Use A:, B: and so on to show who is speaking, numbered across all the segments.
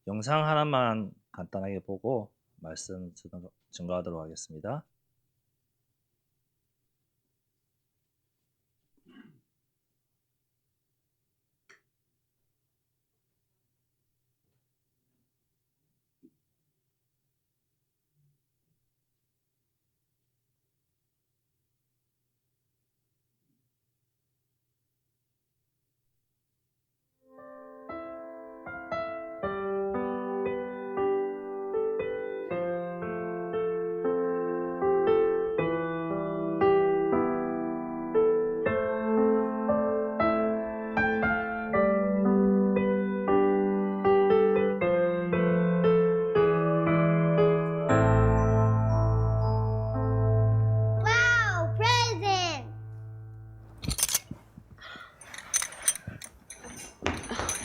A: 영상 하나만 간단하게 보고 말씀 증거하도록 하겠습니다.
B: Wow, present!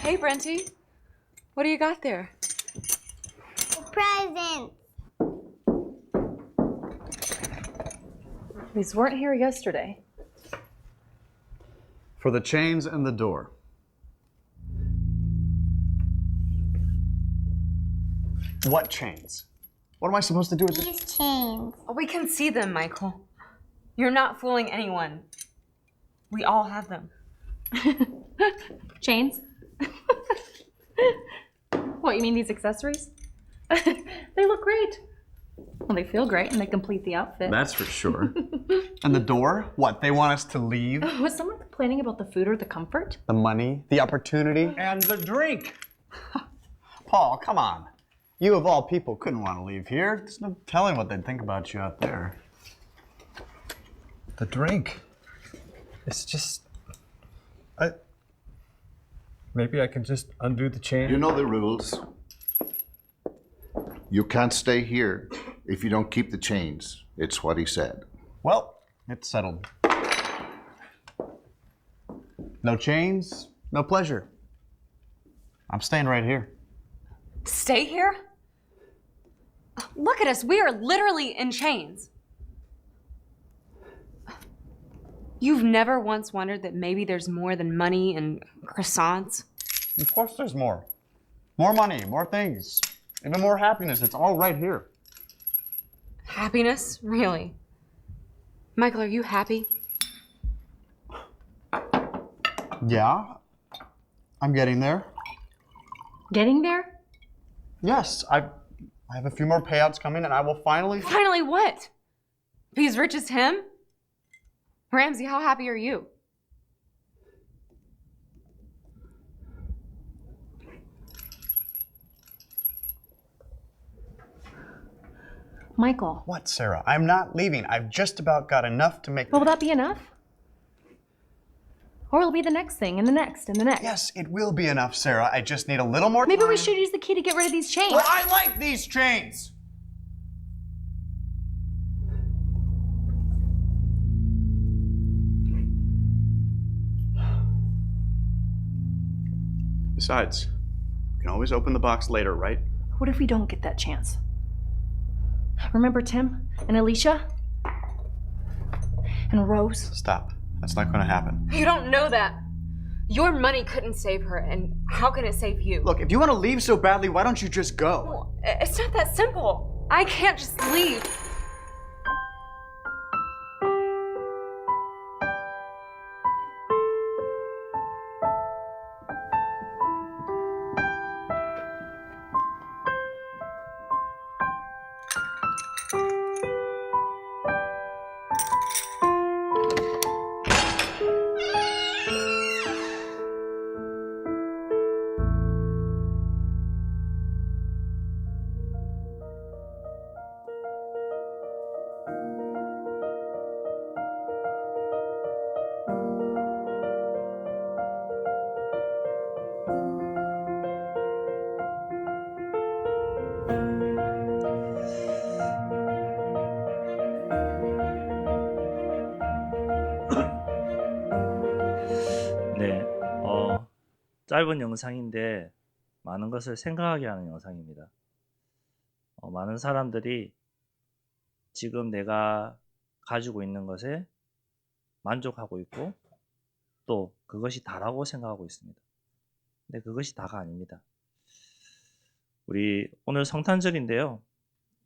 C: Hey, Brenty. What do you got there?
B: Present!
D: These weren't here yesterday.
E: For the chains and the door. What chains? What am I supposed to do with this?
B: These chains.
C: Oh, we can see them, Michael. You're not fooling anyone. We all have them.
D: Chains? What, you mean these accessories? They look great. Well, they feel great and they complete the outfit.
E: That's for sure. And the door? What, they want us to leave?
D: Was someone complaining about the food or the comfort?
E: The money? The opportunity?
F: And the drink.
E: Paul, come on. You of all people couldn't want to leave here. There's no telling what they'd think about you out there.
F: The drink. It's just... Maybe I can just undo the chain.
G: You know the rules. You can't stay here if you don't keep the chains. It's what he said.
E: Well, it's settled. No chains, no pleasure. I'm staying right here.
C: Stay here? Look at us. We are literally in chains. You've never once wondered that maybe there's more than money and croissants?
E: Of course there's more. More money, more things, even more happiness. It's all right here.
C: Happiness? Really? Michael, are you happy?
E: Yeah, I'm getting there.
D: Getting there?
E: Yes, I have a few more payouts coming and I will finally...
C: Finally what? Be as rich as him? Ramsey, how happy are you?
D: Michael.
E: What, Sarah? I'm not leaving. I've just about got enough to make...
D: Well, will that be enough? Or will it be the next thing and the next and the next?
E: Yes, it will be enough, Sarah. I just need a little more
D: Maybe
E: time.
D: we should use the key to get rid of these chains.
F: Well, I like these chains.
E: Besides, we can always open the box later, right?
D: What if we don't get that chance? Remember Tim and Alicia? And Rose?
E: Stop. That's not going to happen.
C: You don't know that. Your money couldn't save her, and how can it save you?
E: Look, if you want to leave so badly, why don't you just go?
C: Well, it's not that simple. I can't just leave.
A: 네, 짧은 영상인데 많은 것을 생각하게 하는 영상입니다. 많은 사람들이 지금 내가 가지고 있는 것에 만족하고 있고 또 그것이 다라고 생각하고 있습니다. 근데 그것이 다가 아닙니다. 우리 오늘 성탄절인데요.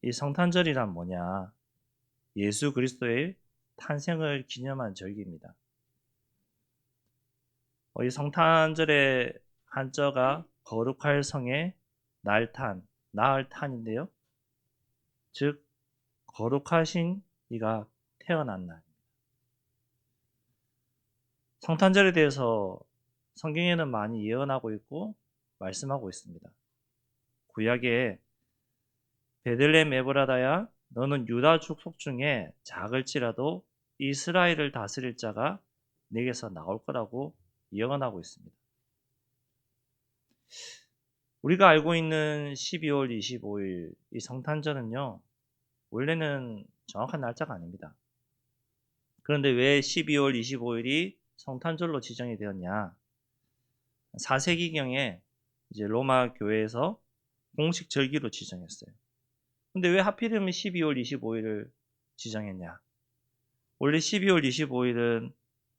A: 이 성탄절이란 뭐냐? 예수 그리스도의 탄생을 기념한 절기입니다. 이 성탄절의 한자가 거룩할 성의 날탄, 나을 탄인데요. 즉 거룩하신 이가 태어난 날. 성탄절에 대해서 성경에는 많이 예언하고 있고 말씀하고 있습니다. 구약에 베들레헴 에브라다야 너는 유다 족속 중에 작을지라도 이스라엘을 다스릴 자가 내게서 나올 거라고 예언하고 있습니다. 우리가 알고 있는 12월 25일 이 성탄절은요, 원래는 정확한 날짜가 아닙니다. 그런데 왜 12월 25일이 성탄절로 지정이 되었냐? 4세기경에 이제 로마 교회에서 공식 절기로 지정했어요. 근데 왜 하필이면 12월 25일을 지정했냐? 원래 12월 25일은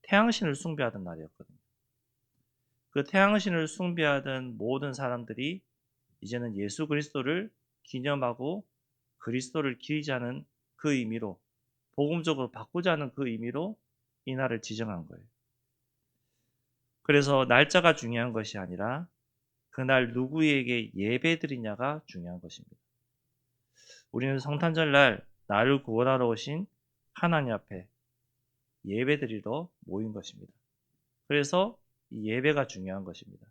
A: 태양신을 숭배하던 날이었거든요. 그 태양신을 숭배하던 모든 사람들이 이제는 예수 그리스도를 기념하고 그리스도를 기리자는 그 의미로, 복음적으로 바꾸자는 그 의미로 이 날을 지정한 거예요. 그래서 날짜가 중요한 것이 아니라 그날 누구에게 예배드리냐가 중요한 것입니다. 우리는 성탄절 날 나를 구원하러 오신 하나님 앞에 예배드리러 모인 것입니다. 그래서 이 예배가 중요한 것입니다.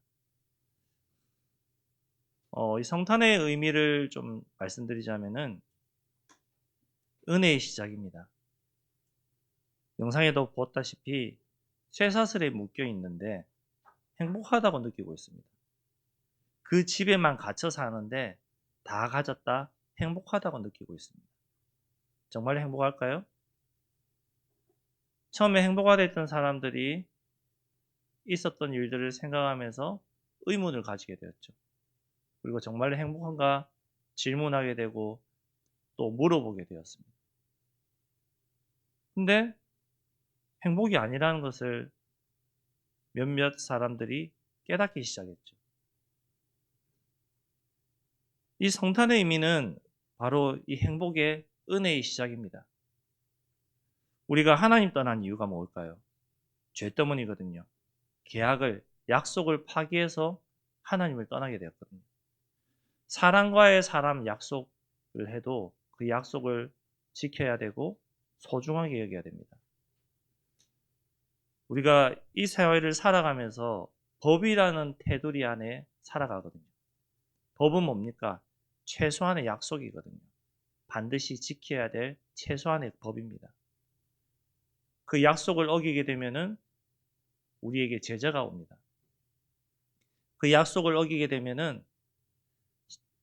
A: 이 성탄의 의미를 좀 말씀드리자면은 은혜의 시작입니다. 영상에도 보았다시피 쇠사슬에 묶여 있는데 행복하다고 느끼고 있습니다. 그 집에만 갇혀 사는데 다 가졌다 행복하다고 느끼고 있습니다. 정말 행복할까요? 처음에 행복하다 했던 사람들이 있었던 일들을 생각하면서 의문을 가지게 되었죠. 그리고 정말 행복한가 질문하게 되고 또 물어보게 되었습니다. 근데 행복이 아니라는 것을 몇몇 사람들이 깨닫기 시작했죠. 이 성탄의 의미는 바로 이 행복의 은혜의 시작입니다. 우리가 하나님 떠난 이유가 뭘까요? 죄 때문이거든요. 계약을, 약속을 파기해서 하나님을 떠나게 되었거든요. 사람과의 사람 약속을 해도 그 약속을 지켜야 되고 소중하게 여겨야 됩니다. 우리가 이 사회를 살아가면서 법이라는 테두리 안에 살아가거든요. 법은 뭡니까? 최소한의 약속이거든요. 반드시 지켜야 될 최소한의 법입니다. 그 약속을 어기게 되면은 우리에게 제재가 옵니다. 그 약속을 어기게 되면은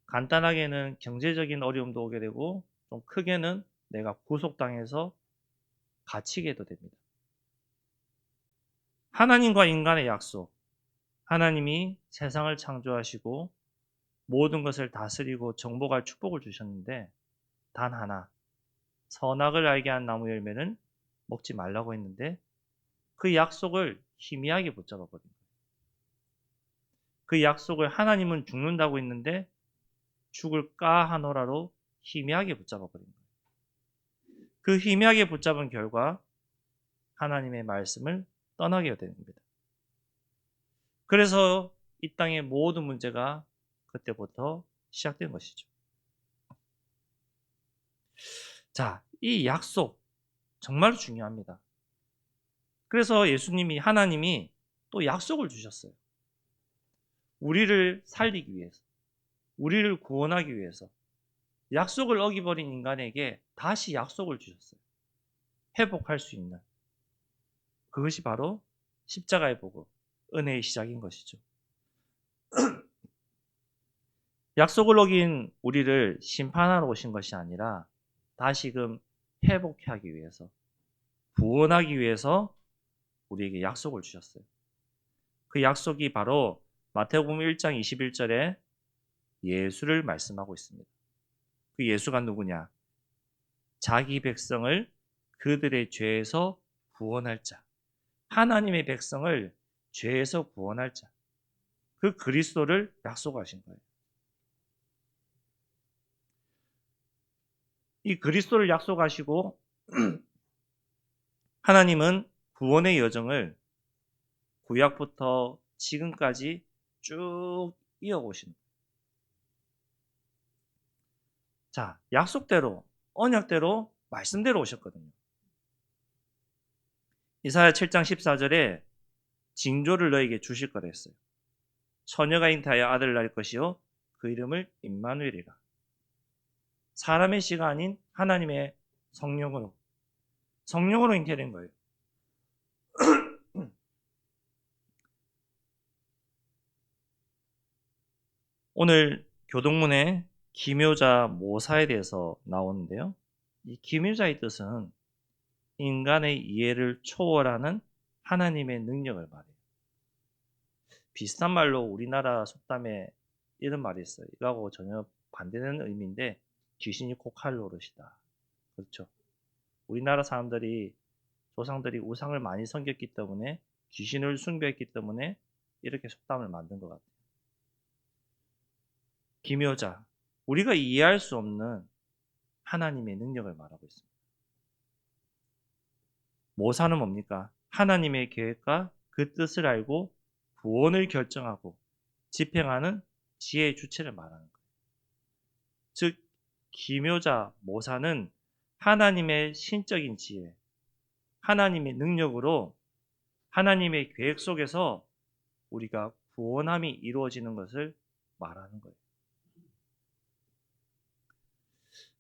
A: 간단하게는 경제적인 어려움도 오게 되고 좀 크게는 내가 구속당해서 갇히게도 됩니다. 하나님과 인간의 약속. 하나님이 세상을 창조하시고 모든 것을 다스리고 정복할 축복을 주셨는데 단 하나, 선악을 알게 한 나무 열매는 먹지 말라고 했는데 그 약속을 희미하게 붙잡아버린 거예요. 그 약속을 하나님은 죽는다고 했는데 죽을까 하노라로 희미하게 붙잡아버린 거예요. 그 희미하게 붙잡은 결과 하나님의 말씀을 떠나게 되는 겁니다. 그래서 이 땅의 모든 문제가 그때부터 시작된 것이죠. 자, 이 약속 정말 중요합니다. 그래서 예수님이, 하나님이 또 약속을 주셨어요. 우리를 살리기 위해서, 우리를 구원하기 위해서 약속을 어기버린 인간에게 다시 약속을 주셨어요. 회복할 수 있는. 그것이 바로 십자가의 복음, 은혜의 시작인 것이죠. 약속을 어긴 우리를 심판하러 오신 것이 아니라 다시금 회복하기 위해서, 구원하기 위해서 우리에게 약속을 주셨어요. 그 약속이 바로 마태복음 1장 21절에 예수를 말씀하고 있습니다. 그 예수가 누구냐? 자기 백성을 그들의 죄에서 구원할 자. 하나님의 백성을 죄에서 구원할 자. 그 그리스도를 약속하신 거예요. 이 그리스도를 약속하시고 하나님은 구원의 여정을 구약부터 지금까지 쭉 이어오신 거예요. 자, 약속대로, 언약대로, 말씀대로 오셨거든요. 이사야 7장 14절에 징조를 너에게 주실 거라 했어요. 처녀가 잉태하여 아들을 낳을 것이요 그 이름을 임마누엘이라. 사람의 씨가 아닌 하나님의 성령으로 잉태된 거예요. 오늘 교동문에 기묘자 모사에 대해서 나오는데요. 이 기묘자의 뜻은 인간의 이해를 초월하는 하나님의 능력을 말해요. 비슷한 말로 우리나라 속담에 이런 말이 있어요. 이거하고 전혀 반대되는 의미인데 귀신이 코칼 노릇이다. 그렇죠. 우리나라 사람들이 조상들이 우상을 많이 섬겼기 때문에 귀신을 숭배했기 때문에 이렇게 속담을 만든 것 같아요. 기묘자, 우리가 이해할 수 없는 하나님의 능력을 말하고 있습니다. 모사는 뭡니까? 하나님의 계획과 그 뜻을 알고 구원을 결정하고 집행하는 지혜의 주체를 말하는 거예요. 즉, 기묘자, 모사는 하나님의 신적인 지혜, 하나님의 능력으로 하나님의 계획 속에서 우리가 구원함이 이루어지는 것을 말하는 거예요.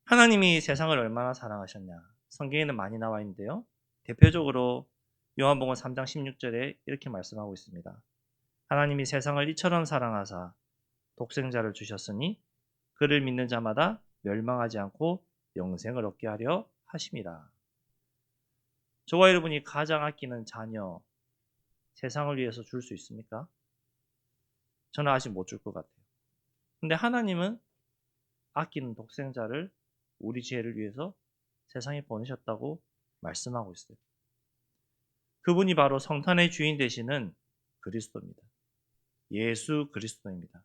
A: 하나님이 세상을 얼마나 사랑하셨냐? 성경에는 많이 나와 있는데요. 대표적으로 요한복음 3장 16절에 이렇게 말씀하고 있습니다. 하나님이 세상을 이처럼 사랑하사 독생자를 주셨으니 그를 믿는 자마다 멸망하지 않고 영생을 얻게 하려 하심이라. 저와 여러분이 가장 아끼는 자녀, 세상을 위해서 줄 수 있습니까? 저는 아직 못 줄 것 같아요. 근데 하나님은 아끼는 독생자를 우리 죄를 위해서 세상에 보내셨다고 말씀하고 있어요. 그분이 바로 성탄의 주인 되시는 그리스도입니다. 예수 그리스도입니다.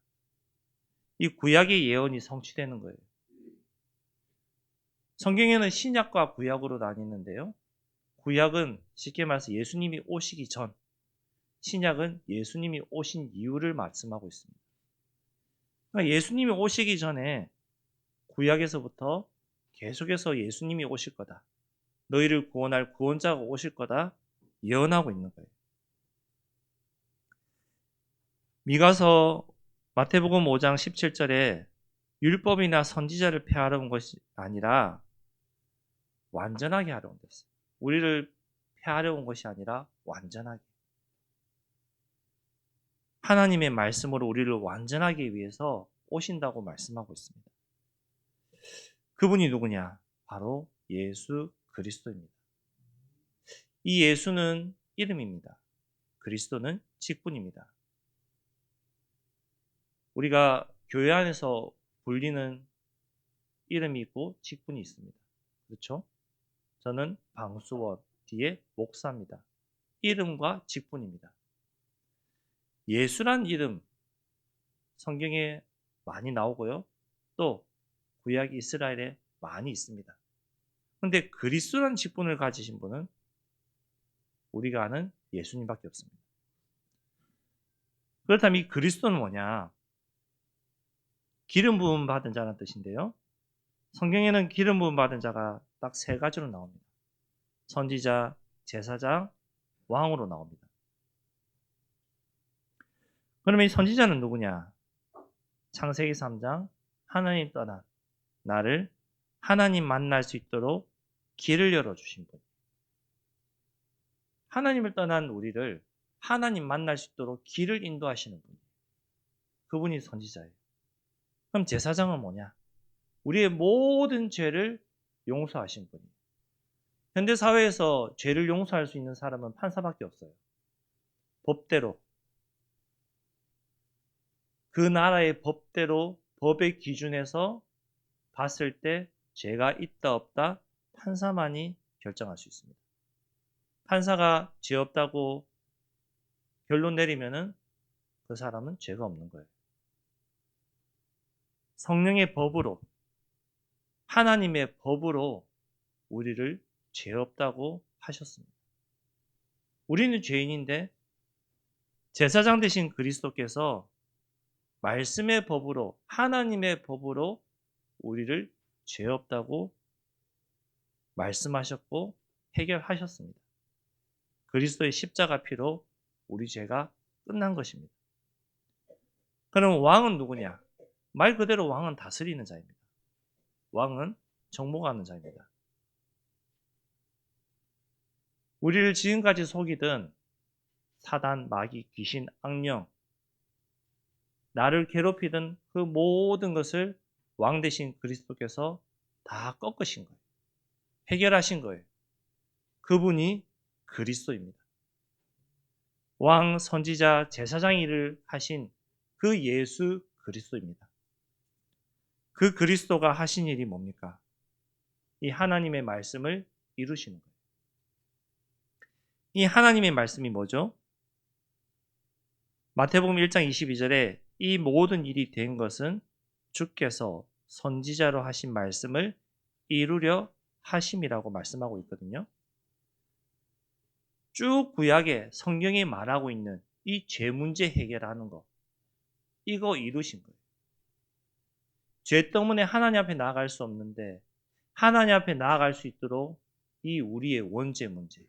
A: 이 구약의 예언이 성취되는 거예요. 성경에는 신약과 구약으로 나뉘는데요. 구약은 쉽게 말해서 예수님이 오시기 전, 신약은 예수님이 오신 이유를 말씀하고 있습니다. 그러니까 예수님이 오시기 전에 구약에서부터 계속해서 예수님이 오실 거다. 너희를 구원할 구원자가 오실 거다. 예언하고 있는 거예요. 미가서 마태복음 5장 17절에 율법이나 선지자를 폐하러 온 것이 아니라 완전하게 하러 온 것이었어요. 우리를 폐하려 온 것이 아니라 완전하게. 하나님의 말씀으로 우리를 완전하게 위해서 오신다고 말씀하고 있습니다. 그분이 누구냐? 바로 예수 그리스도입니다. 이 예수는 이름입니다. 그리스도는 직분입니다. 우리가 교회 안에서 불리는 이름이 있고 직분이 있습니다. 그렇죠? 저는 방수원, 뒤에 목사입니다. 이름과 직분입니다. 예수란 이름 성경에 많이 나오고요. 또 구약 이스라엘에 많이 있습니다. 그런데 그리스도란 직분을 가지신 분은 우리가 아는 예수님밖에 없습니다. 그렇다면 이 그리스도는 뭐냐? 기름 부음 받은 자라는 뜻인데요. 성경에는 기름 부음 받은 자가 딱 3가지로 나옵니다. 선지자, 제사장, 왕으로 나옵니다. 그러면 이 선지자는 누구냐? 창세기 3장 하나님 떠난 나를 하나님 만날 수 있도록 길을 열어주신 분. 하나님을 떠난 우리를 하나님 만날 수 있도록 길을 인도하시는 분. 그분이 선지자예요. 그럼 제사장은 뭐냐? 우리의 모든 죄를 용서하신 분이에요. 현대사회에서 죄를 용서할 수 있는 사람은 판사밖에 없어요. 법대로. 그 나라의 법대로 법의 기준에서 봤을 때 죄가 있다 없다 판사만이 결정할 수 있습니다. 판사가 죄 없다고 결론 내리면은 그 사람은 죄가 없는 거예요. 성령의 법으로 하나님의 법으로 우리를 죄 없다고 하셨습니다. 우리는 죄인인데 제사장 되신 그리스도께서 말씀의 법으로, 하나님의 법으로 우리를 죄 없다고 말씀하셨고 해결하셨습니다. 그리스도의 십자가 피로 우리 죄가 끝난 것입니다. 그럼 왕은 누구냐? 말 그대로 왕은 다스리는 자입니다. 왕은 정복하는 자입니다. 우리를 지금까지 속이던 사단, 마귀, 귀신, 악령, 나를 괴롭히던 그 모든 것을 왕 되신 그리스도께서 다 꺾으신 거예요. 해결하신 거예요. 그분이 그리스도입니다. 왕, 선지자, 제사장 일을 하신 그 예수 그리스도입니다. 그 그리스도가 하신 일이 뭡니까? 이 하나님의 말씀을 이루시는 거예요. 이 하나님의 말씀이 뭐죠? 마태복음 1장 22절에 이 모든 일이 된 것은 주께서 선지자로 하신 말씀을 이루려 하심이라고 말씀하고 있거든요. 쭉 구약에 성경이 말하고 있는 이 죄 문제 해결하는 거, 이거 이루신 거예요. 죄 때문에 하나님 앞에 나아갈 수 없는데 하나님 앞에 나아갈 수 있도록 이 우리의 원죄 문제,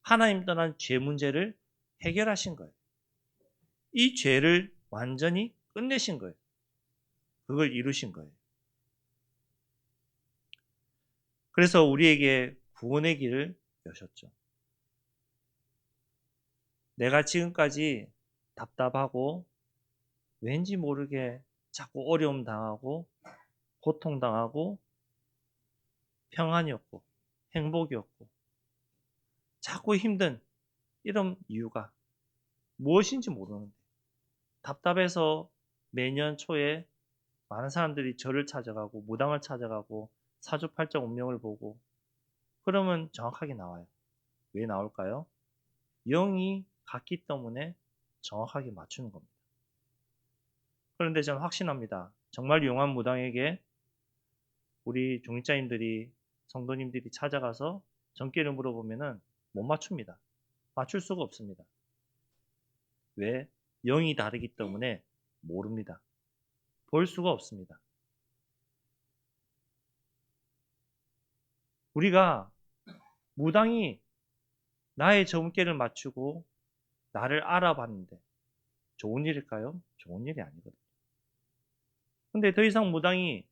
A: 하나님 떠난 죄 문제를 해결하신 거예요. 이 죄를 완전히 끝내신 거예요. 그걸 이루신 거예요. 그래서 우리에게 구원의 길을 여셨죠. 내가 지금까지 답답하고 왠지 모르게 자꾸 어려움 당하고 고통 당하고 평안이 없고 행복이 없고 자꾸 힘든 이런 이유가 무엇인지 모르는데 답답해서 매년 초에 많은 사람들이 절을 찾아가고 무당을 찾아가고 사주팔자 운명을 보고 그러면 정확하게 나와요. 왜 나올까요? 영이 같기 때문에 정확하게 맞추는 겁니다. 그런데 저는 확신합니다. 정말 용한 무당에게 우리 종립자님들이 성도님들이 찾아가서 정기를 물어보면은 못 맞춥니다. 맞출 수가 없습니다. 왜? 영이 다르기 때문에 모릅니다. 볼 수가 없습니다. 우리가 무당이 나의 점괘를 맞추고 나를 알아봤는데 좋은 일일까요? 좋은 일이 아니거든요. 근데 더 이상 무당이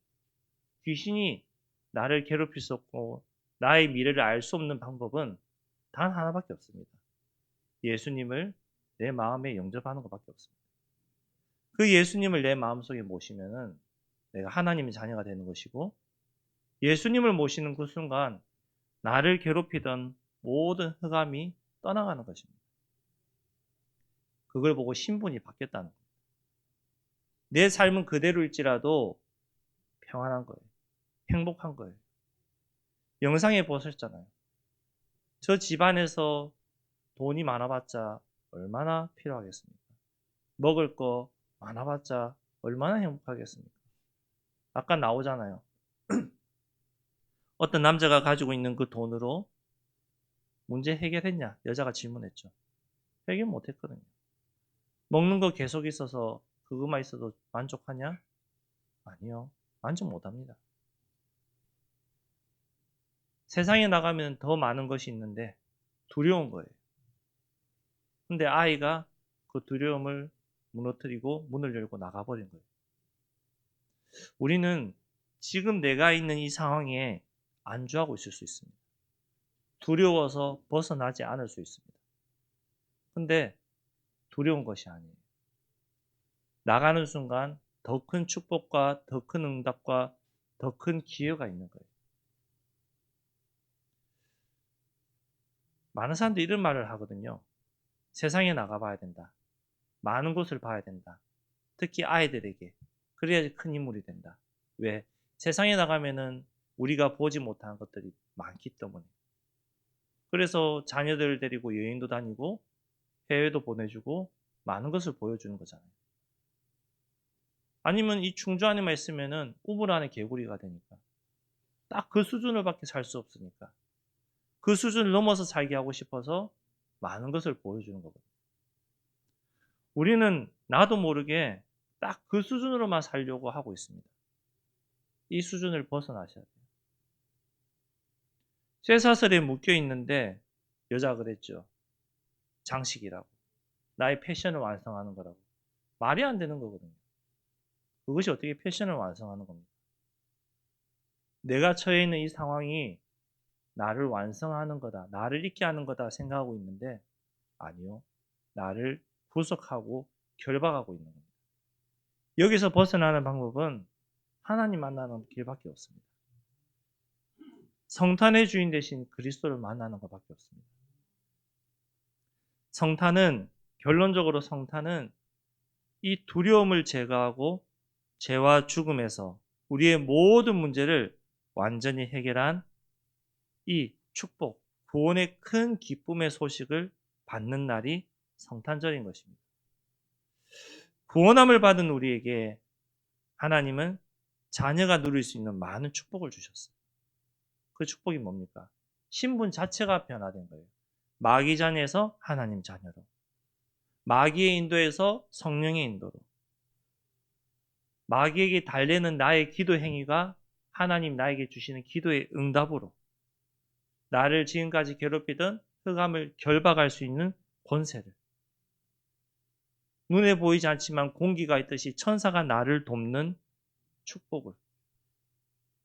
A: 귀신이 나를 괴롭힐 수 없고 나의 미래를 알 수 없는 방법은 단 하나밖에 없습니다. 예수님을 내 마음에 영접하는 것밖에 없습니다. 그 예수님을 내 마음속에 모시면은 내가 하나님의 자녀가 되는 것이고 예수님을 모시는 그 순간 나를 괴롭히던 모든 흑암이 떠나가는 것입니다. 그걸 보고 신분이 바뀌었다는 겁니다. 내 삶은 그대로일지라도 평안한 거예요. 행복한 거예요. 영상에 보셨잖아요. 저 집안에서 돈이 많아봤자 얼마나 필요하겠습니까? 먹을 거 많아봤자 얼마나 행복하겠습니까? 아까 나오잖아요. 어떤 남자가 가지고 있는 그 돈으로 문제 해결했냐? 여자가 질문했죠. 해결 못했거든요. 먹는 거 계속 있어서 그것만 있어도 만족하냐? 아니요. 만족 못합니다. 세상에 나가면 더 많은 것이 있는데 두려운 거예요. 근데 아이가 그 두려움을 무너뜨리고 문을 열고 나가버린 거예요. 우리는 지금 내가 있는 이 상황에 안주하고 있을 수 있습니다. 두려워서 벗어나지 않을 수 있습니다. 근데 두려운 것이 아니에요. 나가는 순간 더 큰 축복과 더 큰 응답과 더 큰 기회가 있는 거예요. 많은 사람들이 이런 말을 하거든요. 세상에 나가봐야 된다. 많은 곳을 봐야 된다. 특히 아이들에게. 그래야지 큰 인물이 된다. 왜? 세상에 나가면은 우리가 보지 못하는 것들이 많기 때문에. 그래서 자녀들을 데리고 여행도 다니고 해외도 보내주고 많은 것을 보여주는 거잖아요. 아니면 이 충주 안에만 있으면은 우물 안에 개구리가 되니까 딱 그 수준으로밖에 살 수 없으니까. 그 수준을 넘어서 살게 하고 싶어서 많은 것을 보여주는 거거든요. 우리는 나도 모르게 딱 그 수준으로만 살려고 하고 있습니다. 이 수준을 벗어나셔야 돼요. 쇠사슬에 묶여 있는데 여자가 그랬죠. 장식이라고. 나의 패션을 완성하는 거라고. 말이 안 되는 거거든요. 그것이 어떻게 패션을 완성하는 겁니까? 내가 처해 있는 이 상황이 나를 완성하는 거다. 나를 있게 하는 거다 생각하고 있는데 아니요. 나를 구속하고 결박하고 있는 겁니다. 여기서 벗어나는 방법은 하나님 만나는 길밖에 없습니다. 성탄의 주인 대신 그리스도를 만나는 것밖에 없습니다. 결론적으로 성탄은 이 두려움을 제거하고 죄와 죽음에서 우리의 모든 문제를 완전히 해결한 이 축복, 구원의 큰 기쁨의 소식을 받는 날이 성탄절인 것입니다. 구원함을 받은 우리에게 하나님은 자녀가 누릴 수 있는 많은 축복을 주셨어요. 그 축복이 뭡니까? 신분 자체가 변화된 거예요. 마귀 자녀에서 하나님 자녀로, 마귀의 인도에서 성령의 인도로, 마귀에게 달래는 나의 기도 행위가 하나님 나에게 주시는 기도의 응답으로, 나를 지금까지 괴롭히던 흑암을 결박할 수 있는 권세를, 눈에 보이지 않지만 공기가 있듯이 천사가 나를 돕는 축복을,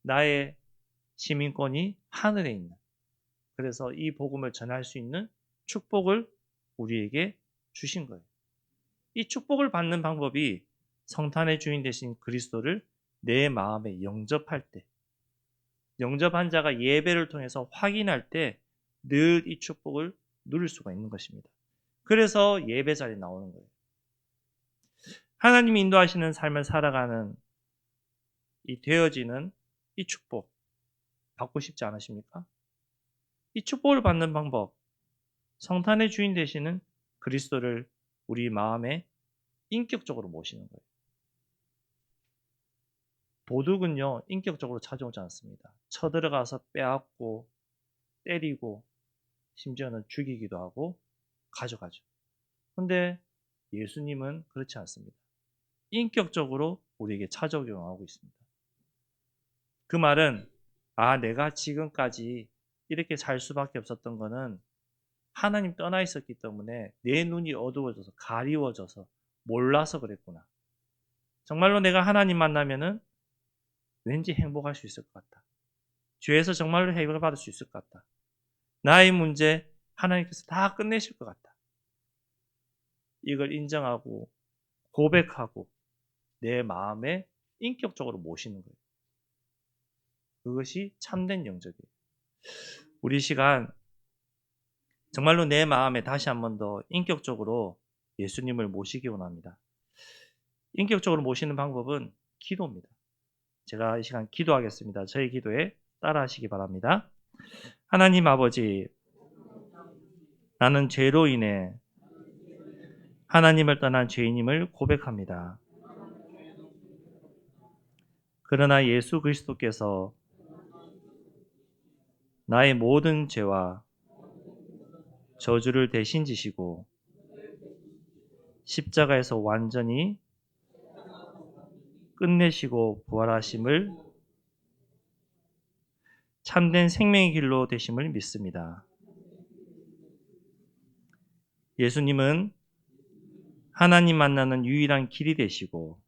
A: 나의 시민권이 하늘에 있는, 그래서 이 복음을 전할 수 있는 축복을 우리에게 주신 거예요. 이 축복을 받는 방법이 성탄의 주인 되신 그리스도를 내 마음에 영접할 때, 영접한 자가 예배를 통해서 확인할 때 늘 이 축복을 누릴 수가 있는 것입니다. 그래서 예배 자리에 나오는 거예요. 하나님이 인도하시는 삶을 살아가는 이 되어지는 이 축복 받고 싶지 않으십니까? 이 축복을 받는 방법, 성탄의 주인 되시는 그리스도를 우리 마음에 인격적으로 모시는 거예요. 도둑은요, 인격적으로 찾아오지 않습니다. 쳐들어가서 빼앗고 때리고 심지어는 죽이기도 하고 가져가죠. 그런데 예수님은 그렇지 않습니다. 인격적으로 우리에게 찾아오기로 하고 있습니다. 그 말은 내가 지금까지 이렇게 살 수밖에 없었던 거는 하나님 떠나 있었기 때문에 내 눈이 어두워져서 가리워져서 몰라서 그랬구나. 정말로 내가 하나님 만나면은 왠지 행복할 수 있을 것 같다. 죄에서 정말로 해결을 받을 수 있을 것 같다. 나의 문제 하나님께서 다 끝내실 것 같다. 이걸 인정하고 고백하고 내 마음에 인격적으로 모시는 거예요. 그것이 참된 영접이에요. 우리 시간 정말로 내 마음에 다시 한 번 더 인격적으로 예수님을 모시기 원합니다. 인격적으로 모시는 방법은 기도입니다. 제가 이 시간 기도하겠습니다. 저희 기도에 따라하시기 바랍니다. 하나님 아버지, 나는 죄로 인해 하나님을 떠난 죄인임을 고백합니다. 그러나 예수 그리스도께서 나의 모든 죄와 저주를 대신 지시고 십자가에서 완전히 끝내시고 부활하심을, 참된 생명의 길로 되심을 믿습니다. 예수님은 하나님 만나는 유일한 길이 되시고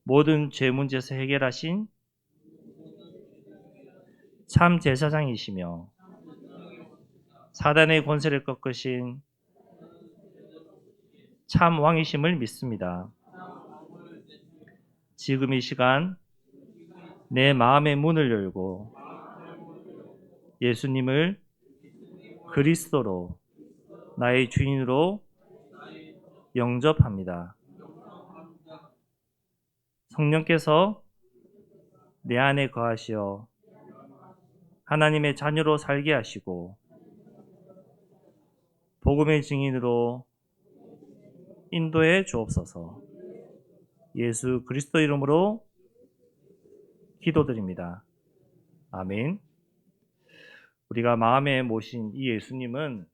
A: 모든 죄 문제에서 해결하신 참 제사장이시며 사단의 권세를 꺾으신 참 왕이심을 믿습니다. 지금 이 시간 내 마음의 문을 열고 예수님을 그리스도로 나의 주인으로 영접합니다. 성령께서 내 안에 거하시어 하나님의 자녀로 살게 하시고 복음의 증인으로 인도해 주옵소서. 예수 그리스도 이름으로 기도드립니다. 아멘. 우리가 마음에 모신 이 예수님은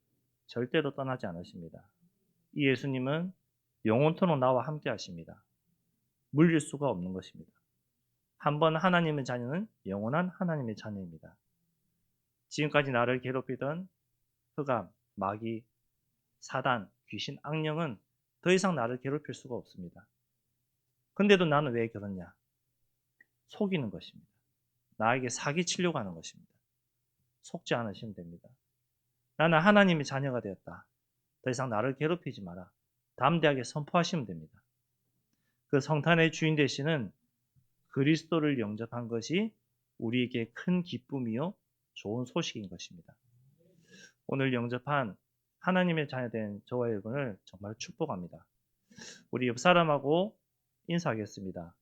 A: 절대로 떠나지 않으십니다. 이 예수님은 영원토록 나와 함께 하십니다. 물릴 수가 없는 것입니다. 한번 하나님의 자녀는 영원한 하나님의 자녀입니다. 지금까지 나를 괴롭히던 흑암, 마귀, 사단, 귀신, 악령은 더 이상 나를 괴롭힐 수가 없습니다. 근데도 나는 왜 그러냐? 속이는 것입니다. 나에게 사기치려고 하는 것입니다. 속지 않으시면 됩니다. 나는 하나님의 자녀가 되었다. 더 이상 나를 괴롭히지 마라. 담대하게 선포하시면 됩니다. 그 성탄의 주인 되시는 그리스도를 영접한 것이 우리에게 큰 기쁨이요 좋은 소식인 것입니다. 오늘 영접한 하나님의 자녀된 저와 여러분을 정말 축복합니다. 우리 옆 사람하고 인사하겠습니다.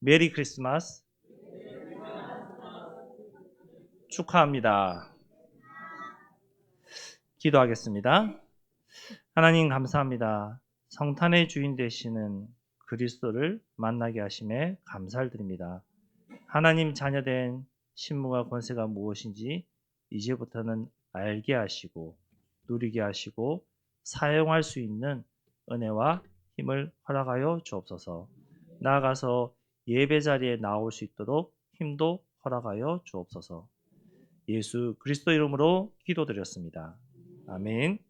A: 메리 크리스마스. 축하합니다. 기도하겠습니다. 하나님 감사합니다. 성탄의 주인 되시는 그리스도를 만나게 하심에 감사를 드립니다. 하나님 자녀된 신무와 권세가 무엇인지 이제부터는 알게 하시고 누리게 하시고 사용할 수 있는 은혜와 힘을 허락하여 주옵소서. 나아가서 예배 자리에 나올 수 있도록 힘도 허락하여 주옵소서. 예수 그리스도 이름으로 기도드렸습니다. 아멘.